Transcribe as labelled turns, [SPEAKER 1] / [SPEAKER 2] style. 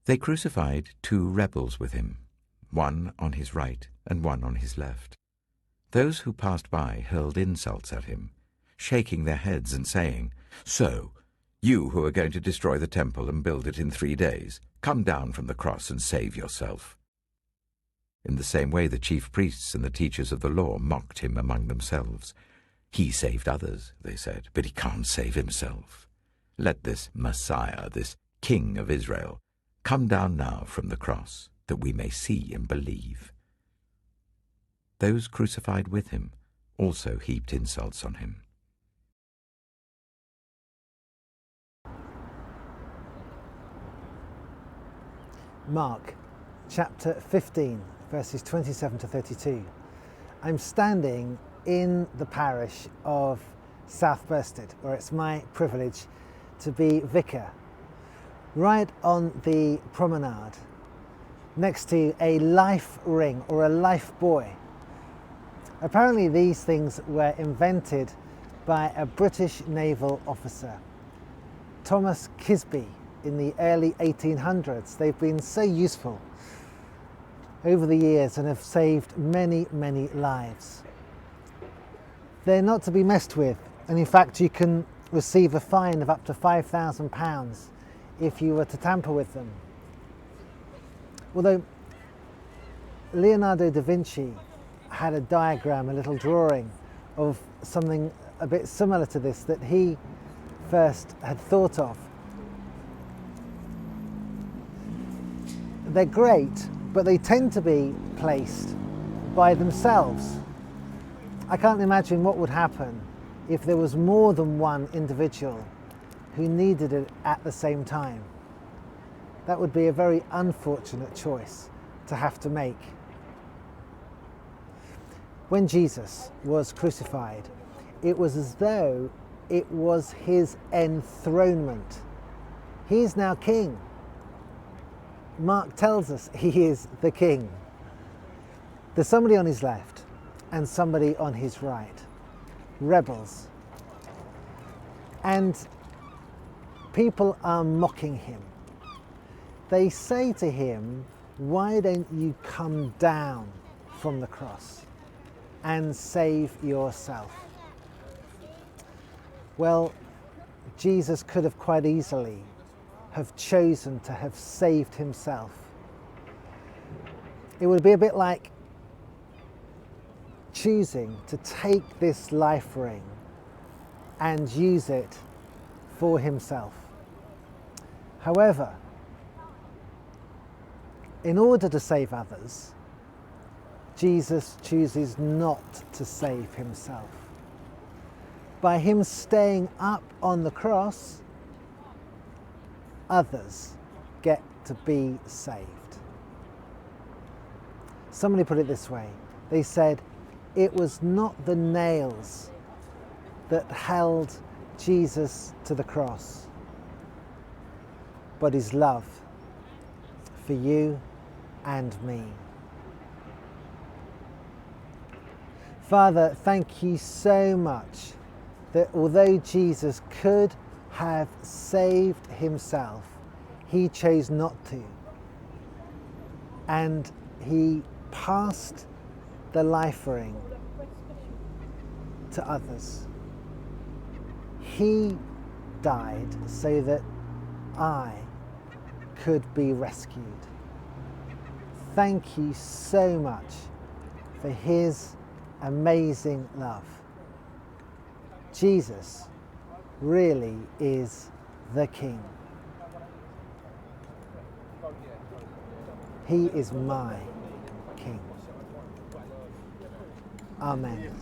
[SPEAKER 1] They crucified 2 rebels with him, one on his right and one on his left. Those who passed by hurled insults at him, shaking their heads and saying, "So, you who are going to destroy the temple and build it in 3 days, come down from the cross and save yourself." In the same way the chief priests and the teachers of the law mocked him among themselves. "He saved others," they said, "but he can't save himself. Let this Messiah, this King of Israel, come down now from the cross, that we may see and believe." Those crucified with him also heaped insults on him.
[SPEAKER 2] Mark chapter 15, verses 27 to 32. I'm standing in the parish of South Bersted, where it's my privilege to be vicar, right on the promenade, next to a life ring or a life buoy. Apparently these things were invented by a British naval officer, Thomas Kisby, in the early 1800s. They've been so useful over the years and have saved many, many lives. They're not to be messed with, and in fact you can receive a fine of up to £5,000 if you were to tamper with them. Although Leonardo da Vinci had a diagram, a little drawing of something a bit similar to this that he first had thought of. They're great, but they tend to be placed by themselves. I can't imagine what would happen if there was more than one individual who needed it at the same time. That would be a very unfortunate choice to have to make. When Jesus was crucified, it was as though it was his enthronement. He is now king. Mark tells us he is the king. There's somebody on his left and somebody on his right, rebels. And people are mocking him. They say to him, "Why don't you come down from the cross and save yourself?" Well, Jesus could have quite easily have chosen to have saved himself. It would be a bit like choosing to take this life ring and use it for himself. However, in order to save others, Jesus chooses not to save himself. By him staying up on the cross, others get to be saved. Somebody put it this way. They said, it was not the nails that held Jesus to the cross, but his love for you and me. Father, thank you so much that although Jesus could have saved himself, he chose not to. And he passed the life ring to others. He died so that I could be rescued. Thank you so much for his amazing love. Jesus really is the King. He is my King. Amen.